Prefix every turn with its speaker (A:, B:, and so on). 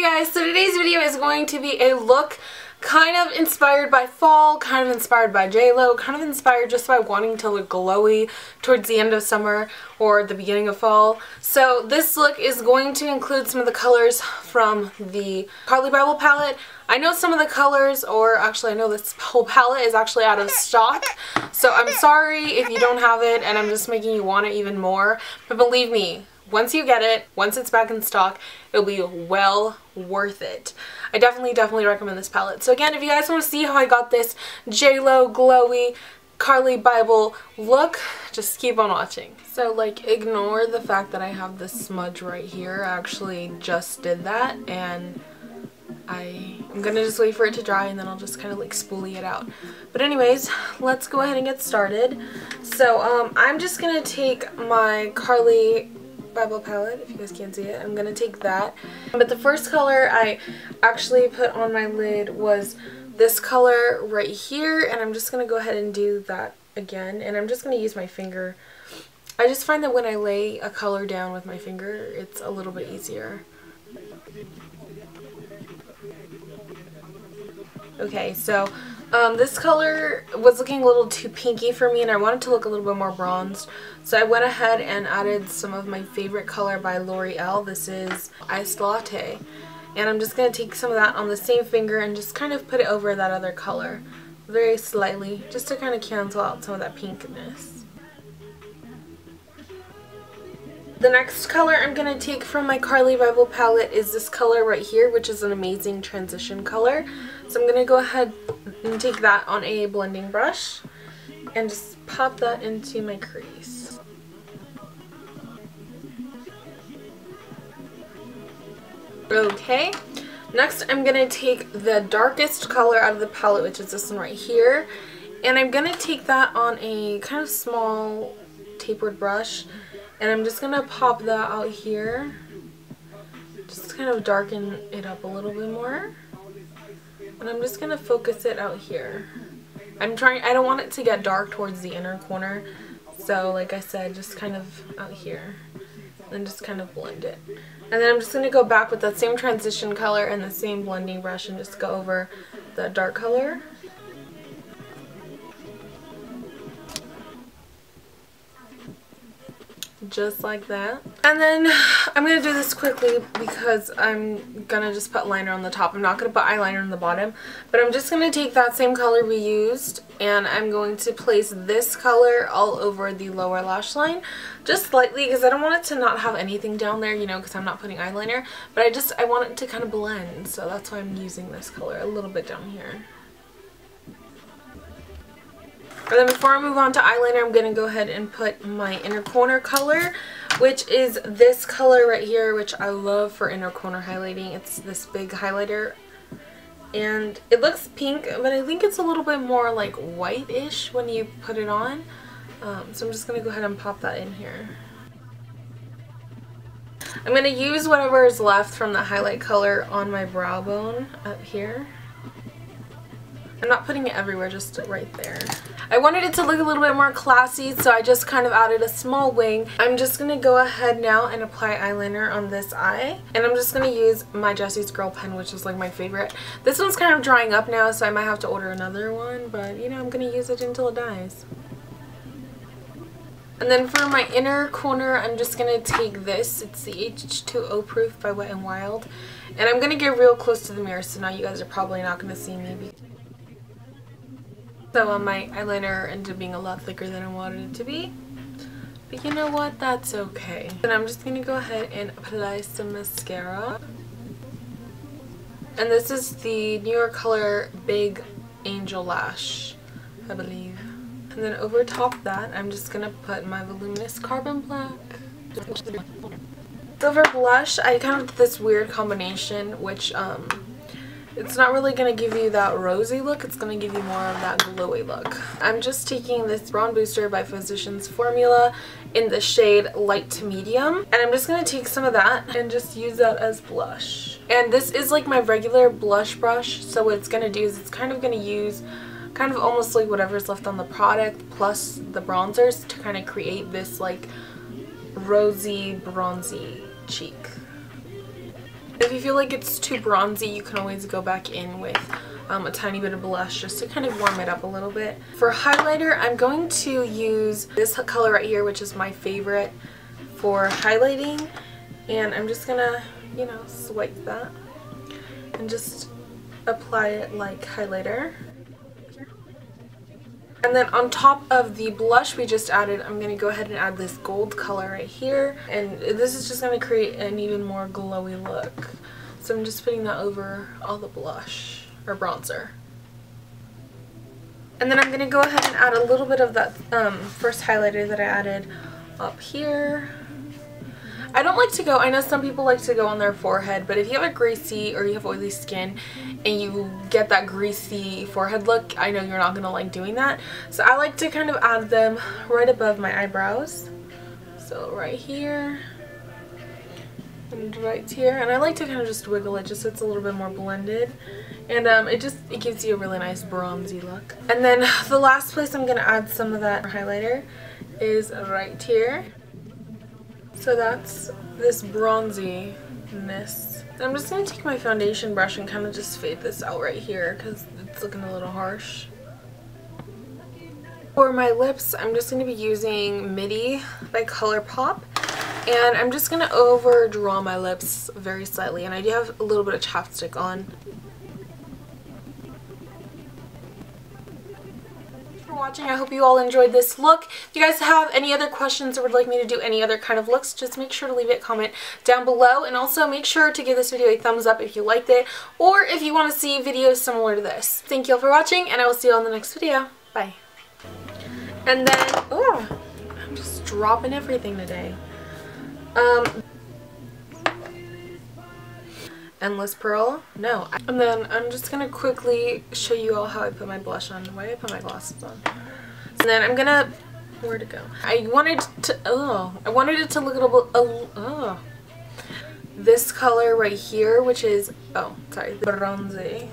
A: guys, so today's video is going to be a look kind of inspired by fall, kind of inspired by J-Lo, kind of inspired just by wanting to look glowy towards the end of summer or the beginning of fall. So this look is going to include some of the colors from the Carly Bible palette. I know some of the colors, or actually I know this whole palette is actually out of stock, so I'm sorry if you don't have it and I'm just making you want it even more, but believe me, once you get it, once it's back in stock, it'll be well worth it. I definitely recommend this palette. So again, if you guys want to see how I got this J-Lo glowy Carly Bible look, just keep on watching. So like, ignore the fact that I have this smudge right here. I actually just did that, and I'm gonna just wait for it to dry and then I'll just kind of like spoolie it out. But anyways, let's go ahead and get started. So I'm just gonna take my Carly Bible palette, if you guys can't see it. I'm gonna take that. But the first color I actually put on my lid was this color right here, and I'm just gonna go ahead and do that again, and I'm just gonna use my finger. I just find that when I lay a color down with my finger, it's a little bit easier. Okay, so this color was looking a little too pinky for me and I wanted to look a little bit more bronzed. So I went ahead and added some of my favorite color by L'Oreal. This is Iced Latte. And I'm just going to take some of that on the same finger and just kind of put it over that other color. Very slightly, just to kind of cancel out some of that pinkness. The next color I'm going to take from my Carly Bible palette is this color right here, which is an amazing transition color. So I'm going to go ahead and take that on a blending brush and just pop that into my crease. Okay, next I'm going to take the darkest color out of the palette, which is this one right here, and I'm going to take that on a kind of small tapered brush. And I'm just going to pop that out here, just kind of darken it up a little bit more. And I'm just going to focus it out here. I don't want it to get dark towards the inner corner, so like I said, just kind of out here. And just kind of blend it. And then I'm just going to go back with that same transition color and the same blending brush and just go over the dark color. Just like that. And then I'm going to do this quickly because I'm going to just put liner on the top. I'm not going to put eyeliner on the bottom, but I'm just going to take that same color we used and I'm going to place this color all over the lower lash line, just slightly, because I don't want it to not have anything down there, you know, because I'm not putting eyeliner, but I want it to kind of blend, so that's why I'm using this color a little bit down here. And then before I move on to eyeliner, I'm going to go ahead and put my inner corner color, which is this color right here, which I love for inner corner highlighting. It's this big highlighter, and it looks pink, but I think it's a little bit more like white-ish when you put it on. So I'm just going to go ahead and pop that in here. I'm going to use whatever is left from the highlight color on my brow bone up here. I'm not putting it everywhere, just right there. I wanted it to look a little bit more classy, so I just kind of added a small wing. I'm just going to go ahead now and apply eyeliner on this eye. And I'm just going to use my Jessie's Girl pen, which is like my favorite. This one's kind of drying up now, so I might have to order another one, but you know, I'm going to use it until it dies. And then for my inner corner, I'm just going to take this. It's the H2O Proof by Wet n Wild. And I'm going to get real close to the mirror, so now you guys are probably not going to see me. So my eyeliner ended up being a lot thicker than I wanted it to be. But you know what? That's okay. And I'm just going to go ahead and apply some mascara. And this is the New York Color Big Angel Lash, I believe. And then over top of that, I'm just going to put my Voluminous Carbon Black. Silver blush, I kind of did this weird combination, which it's not really going to give you that rosy look, it's going to give you more of that glowy look. I'm just taking this Brown Booster by Physicians Formula in the shade Light to Medium, and I'm just going to take some of that and just use that as blush. And this is like my regular blush brush, so what it's going to do is it's kind of going to use kind of almost like whatever's left on the product plus the bronzers to kind of create this like rosy, bronzy cheek. If you feel like it's too bronzy, you can always go back in with a tiny bit of blush just to kind of warm it up a little bit. For highlighter, I'm going to use this color right here, which is my favorite for highlighting. And I'm just gonna, you know, swipe that and just apply it like highlighter. And then on top of the blush we just added, I'm going to go ahead and add this gold color right here. And this is just going to create an even more glowy look. So I'm just putting that over all the blush or bronzer. And then I'm going to go ahead and add a little bit of that first highlighter that I added up here. I don't like to go, I know some people like to go on their forehead, but if you have a greasy or you have oily skin and you get that greasy forehead look, I know you're not going to like doing that. So I like to kind of add them right above my eyebrows. So right here and right here. And I like to kind of just wiggle it just so it's a little bit more blended. And it gives you a really nice bronzy look. And then the last place I'm going to add some of that highlighter is right here. So that's this bronziness. I'm just going to take my foundation brush and kind of just fade this out right here because it's looking a little harsh. For my lips, I'm just going to be using Midi by ColourPop. And I'm just going to overdraw my lips very slightly. And I do have a little bit of chapstick on. Watching. I hope you all enjoyed this look. If you guys have any other questions or would like me to do any other kind of looks, just make sure to leave a comment down below, and also make sure to give this video a thumbs up if you liked it or if you want to see videos similar to this. Thank you all for watching, and I will see you all in the next video. Bye. And then, oh, I'm just dropping everything today. Endless Pearl? No. And then I'm just going to quickly show you all how I put my blush on. Why did I put my glasses on? And then I'm going to... Where'd it go? I wanted it to look a little... This color right here, which is... Oh, sorry. Bronzy.